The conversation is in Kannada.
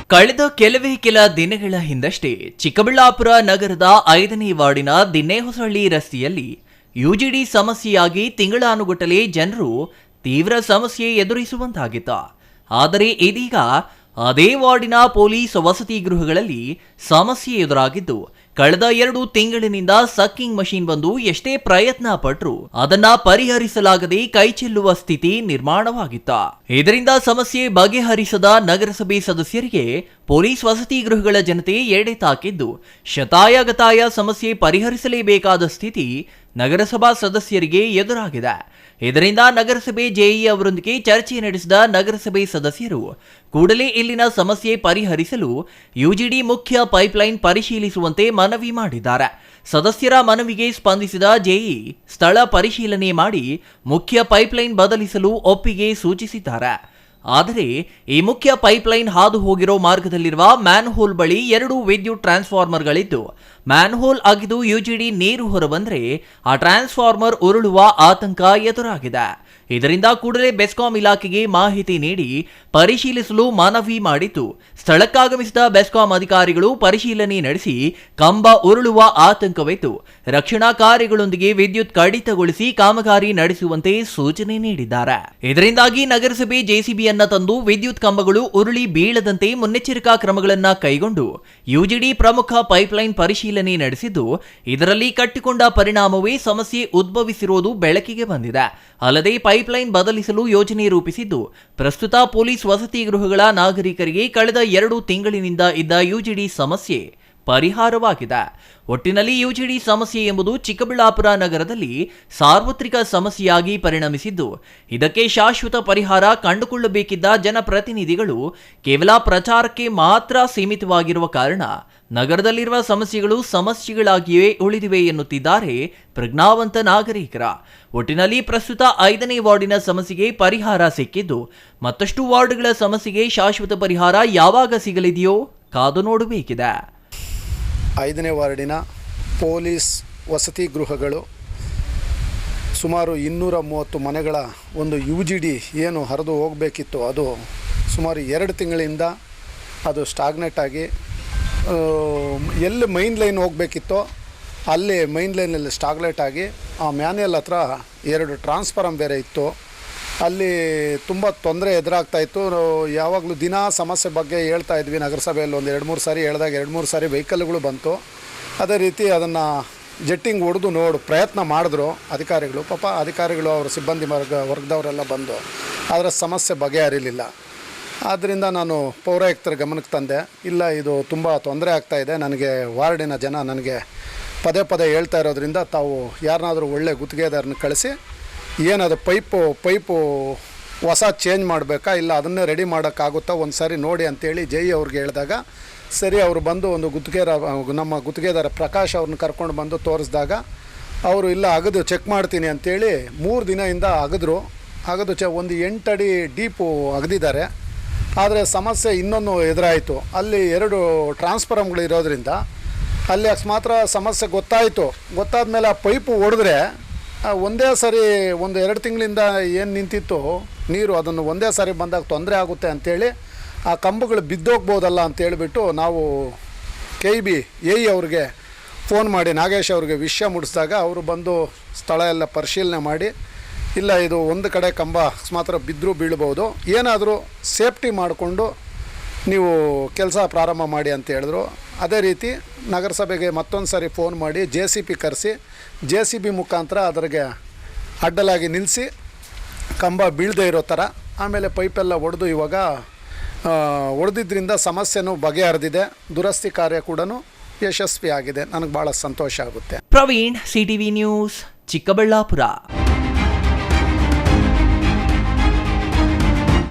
ಕಳೆದ ಕೆಲ ದಿನಗಳ ಹಿಂದಷ್ಟೇ ಚಿಕ್ಕಬಳ್ಳಾಪುರ ನಗರದ 5ನೇ ವಾರ್ಡಿನ ದಿನ್ನೇಹೊಸಳ್ಳಿ ರಸ್ತೆಯಲ್ಲಿ ಯುಜಿಡಿ ಸಮಸ್ಯೆಯಾಗಿ ತಿಂಗಳಾನುಗಟ್ಟಲೆ ಜನರು ತೀವ್ರ ಸಮಸ್ಯೆ ಎದುರಿಸುವಂತಾಗಿತ್ತು. ಆದರೆ ಇದೀಗ ಅದೇ ವಾರ್ಡಿನ ಪೊಲೀಸ್ ವಸತಿ ಗೃಹಗಳಲ್ಲಿ ಸಮಸ್ಯೆ ಎದುರಾಗಿದ್ದು, ಕಳೆದ 2 ತಿಂಗಳಿನಿಂದ ಸಕ್ಕಿಂಗ್ ಮಷೀನ್ ಬಂದು ಎಷ್ಟೇ ಪ್ರಯತ್ನ ಪಟ್ಟರೂ ಅದನ್ನ ಪರಿಹರಿಸಲಾಗದೆ ಕೈಚೆಲ್ಲುವ ಸ್ಥಿತಿ ನಿರ್ಮಾಣವಾಗಿತ್ತು. ಇದರಿಂದ ಸಮಸ್ಯೆ ಬಗೆಹರಿಸದ ನಗರಸಭೆ ಸದಸ್ಯರಿಗೆ ಪೊಲೀಸ್ ವಸತಿ ಗೃಹಗಳ ಜನತೆ ಎಡೆ ತಾಕಿದ್ದು, ಶತಾಯಗತಾಯ ಸಮಸ್ಯೆ ಪರಿಹರಿಸಲೇಬೇಕಾದ ಸ್ಥಿತಿ ನಗರಸಭಾ ಸದಸ್ಯರಿಗೆ ಎದುರಾಗಿದೆ. ಇದರಿಂದ ನಗರಸಭೆ ಜೆಇ ಅವರೊಂದಿಗೆ ಚರ್ಚೆ ನಡೆಸಿದ ನಗರಸಭೆ ಸದಸ್ಯರು ಕೂಡಲೇ ಇಲ್ಲಿನ ಸಮಸ್ಯೆ ಪರಿಹರಿಸಲು ಯುಜಿಡಿ ಮುಖ್ಯ ಪೈಪ್ಲೈನ್ ಪರಿಶೀಲಿಸುವಂತೆ ಮನವಿ ಮಾಡಿದ್ದಾರೆ. ಸದಸ್ಯರ ಮನವಿಗೆ ಸ್ಪಂದಿಸಿದ ಜೆಇ ಸ್ಥಳ ಪರಿಶೀಲನೆ ಮಾಡಿ ಮುಖ್ಯ ಪೈಪ್ಲೈನ್ ಬದಲಿಸಲು ಒಪ್ಪಿಗೆ ಸೂಚಿಸಿದ್ದಾರೆ. ಆದರೆ ಈ ಮುಖ್ಯ ಪೈಪ್ಲೈನ್ ಹಾದು ಹೋಗಿರೋ ಮಾರ್ಗದಲ್ಲಿರುವ ಮ್ಯಾನ್ಹೋಲ್ ಬಳಿ 2 ವಿದ್ಯುತ್ ಟ್ರಾನ್ಸ್ಫಾರ್ಮರ್ಗಳಿದ್ದು, ಮ್ಯಾನ್ಹೋಲ್ ಅಗಿದು ಯುಜಿಡಿ ನೀರು ಹೊರಬಂದರೆ ಆ ಟ್ರಾನ್ಸ್ಫಾರ್ಮರ್ ಉರುಳುವ ಆತಂಕ ಎದುರಾಗಿದೆ. ಇದರಿಂದ ಕೂಡಲೇ ಬೆಸ್ಕಾಂ ಇಲಾಖೆಗೆ ಮಾಹಿತಿ ನೀಡಿ ಪರಿಶೀಲಿಸಲು ಮನವಿ ಮಾಡಿತ್ತು. ಸ್ಥಳಕ್ಕಾಗಮಿಸಿದ ಬೆಸ್ಕಾಂ ಅಧಿಕಾರಿಗಳು ಪರಿಶೀಲನೆ ನಡೆಸಿ ಕಂಬ ಉರುಳುವ ಆತಂಕವಿತ್ತು. ರಕ್ಷಣಾ ಕಾರ್ಯಗಳೊಂದಿಗೆ ವಿದ್ಯುತ್ ಕಡಿತಗೊಳಿಸಿ ಕಾಮಗಾರಿ ನಡೆಸುವಂತೆ ಸೂಚನೆ ನೀಡಿದ್ದಾರೆ. ಇದರಿಂದಾಗಿ ನಗರಸಭೆ ಜೆಸಿಬಿಯನ್ನ ತಂದು ವಿದ್ಯುತ್ ಕಂಬಗಳು ಉರುಳಿ ಬೀಳದಂತೆ ಮುನ್ನೆಚ್ಚರಿಕಾ ಕ್ರಮಗಳನ್ನು ಕೈಗೊಂಡು ಯುಜಿಡಿ ಪ್ರಮುಖ ಪೈಪ್ಲೈನ್ ಪರಿಶೀಲನೆ ನಡೆಸಿದ್ದು, ಇದರಲ್ಲಿ ಕಟ್ಟಿಕೊಂಡ ಪರಿಣಾಮವೇ ಸಮಸ್ಯೆ ಉದ್ಭವಿಸಿರುವುದು ಬೆಳಕಿಗೆ ಬಂದಿದೆ. ಅಲ್ಲದೆ ಪೈಪ್ಲೈನ್ ಬದಲಿಸಲು ಯೋಜನೆ ರೂಪಿಸಿದ್ದು, ಪ್ರಸ್ತುತ ಪೊಲೀಸ್ ವಸತಿ ಗೃಹಗಳ ನಾಗರಿಕರಿಗೆ ಕಳೆದ 2 ತಿಂಗಳಿನಿಂದ ಇದ್ದ ಯುಜಿಡಿ ಸಮಸ್ಯೆ ಪರಿಹಾರವಾಗಿದೆ. ಒಟ್ಟಿನಲ್ಲಿ ಯುಜಿಡಿ ಸಮಸ್ಯೆ ಎಂಬುದು ಚಿಕ್ಕಬಳ್ಳಾಪುರ ನಗರದಲ್ಲಿ ಸಾರ್ವತ್ರಿಕ ಸಮಸ್ಯೆಯಾಗಿ ಪರಿಣಮಿಸಿದ್ದು, ಇದಕ್ಕೆ ಶಾಶ್ವತ ಪರಿಹಾರ ಕಂಡುಕೊಳ್ಳಬೇಕಿದ್ದ ಜನಪ್ರತಿನಿಧಿಗಳು ಕೇವಲ ಪ್ರಚಾರಕ್ಕೆ ಮಾತ್ರ ಸೀಮಿತವಾಗಿರುವ ಕಾರಣ ನಗರದಲ್ಲಿರುವ ಸಮಸ್ಯೆಗಳು ಸಮಸ್ಯೆಗಳಾಗಿಯೇ ಉಳಿದಿವೆ ಎನ್ನುತ್ತಿದ್ದಾರೆ ಪ್ರಜ್ಞಾವಂತ ನಾಗರಿಕರ. ಒಟ್ಟಿನಲ್ಲಿ ಪ್ರಸ್ತುತ 5ನೇ ವಾರ್ಡಿನ ಸಮಸ್ಯೆಗೆ ಪರಿಹಾರ ಸಿಕ್ಕಿದ್ದು, ಮತ್ತಷ್ಟು ವಾರ್ಡ್ಗಳ ಸಮಸ್ಯೆಗೆ ಶಾಶ್ವತ ಪರಿಹಾರ ಯಾವಾಗ ಸಿಗಲಿದೆಯೋ ಕಾದು ನೋಡಬೇಕಿದೆ. 5ನೇ ವಾರ್ಡಿನ ಪೊಲೀಸ್ ವಸತಿ ಗೃಹಗಳು ಸುಮಾರು 230 ಮನೆಗಳ ಒಂದು ಯುಜಿಡಿ ಏನು ಹರಿದು ಹೋಗಬೇಕಿತ್ತು, ಅದು ಸುಮಾರು 2 ತಿಂಗಳಿಂದ ಅದು ಸ್ಟಾಗ್ನೆಟ್ ಆಗಿ ಎಲ್ಲಿ ಮೈನ್ ಲೈನ್ ಹೋಗಬೇಕಿತ್ತೋ ಅಲ್ಲಿ ಮೈನ್ ಲೈನಲ್ಲಿ ಸ್ಟಾಗ್ನೆಟ್ ಆಗಿ ಆ ಮ್ಯಾನ್ಯಲ್ ಹತ್ರ 2 ಟ್ರಾನ್ಸ್ಫಾರಮ್ ಬೇರೆ ಇತ್ತು. ಅಲ್ಲಿ ತುಂಬ ತೊಂದರೆ ಎದುರಾಗ್ತಾಯಿತ್ತು. ಯಾವಾಗಲೂ ದಿನ ಸಮಸ್ಯೆ ಬಗ್ಗೆ ಹೇಳ್ತಾ ಇದ್ವಿ ನಗರಸಭೆಯಲ್ಲಿ. ಒಂದು 2-3 ಸಾರಿ ಹೇಳಿದಾಗ 2-3 ಸಾರಿ ವೆಹಿಕಲ್ಗಳು ಬಂತು. ಅದೇ ರೀತಿ ಅದನ್ನು ಜೆಟ್ಟಿಂಗ್ ಹೊಡೆದು ಪ್ರಯತ್ನ ಮಾಡಿದ್ರು ಅಧಿಕಾರಿಗಳು. ಪಾಪ ಅಧಿಕಾರಿಗಳು ಅವರ ಸಿಬ್ಬಂದಿ ವರ್ಗದವರೆಲ್ಲ ಬಂದು ಅದರ ಸಮಸ್ಯೆ ಬಗೆಹರಿಲಿಲ್ಲ. ಆದ್ದರಿಂದ ನಾನು ಪೌರಾಯುಕ್ತರ ಗಮನಕ್ಕೆ ತಂದೆ. ಇಲ್ಲ, ಇದು ತುಂಬ ತೊಂದರೆ ಆಗ್ತಾಯಿದೆ, ನನಗೆ ವಾರ್ಡಿನ ಜನ ನನಗೆ ಪದೇ ಹೇಳ್ತಾ ಇರೋದ್ರಿಂದ ತಾವು ಯಾರನ್ನಾದರೂ ಒಳ್ಳೆ ಗುತ್ತಿಗೆದಾರನ ಕಳಿಸಿ ಏನದು ಪೈಪು ಹೊಸ ಚೇಂಜ್ ಮಾಡಬೇಕಾ, ಇಲ್ಲ ಅದನ್ನೇ ರೆಡಿ ಮಾಡೋಕ್ಕಾಗುತ್ತಾ ಒಂದು ಸಾರಿ ನೋಡಿ ಅಂತೇಳಿ ಜೆಇ ಅವ್ರಿಗೆ ಹೇಳಿದಾಗ, ಸರಿ ಅವರು ಬಂದು ಒಂದು ನಮ್ಮ ಗುತ್ತಿಗೆದಾರ ಪ್ರಕಾಶ್ ಅವ್ರನ್ನ ಕರ್ಕೊಂಡು ಬಂದು ತೋರಿಸಿದಾಗ ಅವರು ಇಲ್ಲ ಅಗದು ಚೆಕ್ ಮಾಡ್ತೀನಿ ಅಂತೇಳಿ 3 ದಿನದಿಂದ ಅಗದು ಒಂದು 8 ಅಡಿ ಡೀಪು ಅಗದಿದ್ದಾರೆ. ಆದರೆ ಸಮಸ್ಯೆ ಇನ್ನೊಂದು ಎದುರಾಯಿತು. ಅಲ್ಲಿ 2 ಟ್ರಾನ್ಸ್ಫಾರಮ್ಗಳು ಇರೋದ್ರಿಂದ ಅಲ್ಲಿ ಅಕಸ್ಮಾತ್ರ ಸಮಸ್ಯೆ ಗೊತ್ತಾದ ಮೇಲೆ ಆ ಪೈಪು ಹೊಡೆದ್ರೆ ಒಂದೇ ಸಾರಿ ಒಂದು 2 ತಿಂಗಳಿಂದ ಏನು ನಿಂತಿತ್ತು ನೀರು, ಅದನ್ನು ಒಂದೇ ಸಾರಿ ಬಂದಾಗ ತೊಂದರೆ ಆಗುತ್ತೆ ಅಂಥೇಳಿ ಆ ಕಂಬಗಳು ಬಿದ್ದೋಗ್ಬೋದಲ್ಲ ಅಂತೇಳಿಬಿಟ್ಟು ನಾವು KIB ಎಇ ಅವ್ರಿಗೆ ಫೋನ್ ಮಾಡಿ ನಾಗೇಶ್ ಅವ್ರಿಗೆ ವಿಷಯ ಮುಟ್ಟಿಸಿದಾಗ ಅವರು ಬಂದು ಸ್ಥಳ ಎಲ್ಲ ಪರಿಶೀಲನೆ ಮಾಡಿ, ಇಲ್ಲ ಇದು ಒಂದು ಕಡೆ ಕಂಬ ಅಕಸ್ಮಾತ್ರ ಬಿದ್ದರೂ ಬೀಳ್ಬೋದು, ಏನಾದರೂ ಸೇಫ್ಟಿ ಮಾಡಿಕೊಂಡು ನೀವು ಕೆಲಸ ಪ್ರಾರಂಭ ಮಾಡಿ ಅಂತ ಹೇಳಿದ್ರು. ಅದೇ ರೀತಿ ನಗರಸಭೆಗೆ ಮತ್ತೊಂದು ಸಾರಿ ಫೋನ್ ಮಾಡಿ JCB ಕರೆಸಿ JCB ಮುಖಾಂತರ ಅದರಿಗೆ ಅಡ್ಡಲಾಗಿ ನಿಲ್ಲಿಸಿ ಕಂಬ ಬೀಳದೇ ಇರೋ ಥರ ಆಮೇಲೆ ಪೈಪೆಲ್ಲ ಹೊಡೆದು ಇವಾಗ ಹೊಡೆದಿದ್ದರಿಂದ ಸಮಸ್ಯೆನೂ ಬಗೆಹರಿದಿದೆ. ದುರಸ್ತಿ ಕಾರ್ಯ ಕೂಡ ಯಶಸ್ವಿ ಆಗಿದೆ. ನನಗೆ ಭಾಳ ಸಂತೋಷ ಆಗುತ್ತೆ. Praveen, CTV news, Chikkaballapur.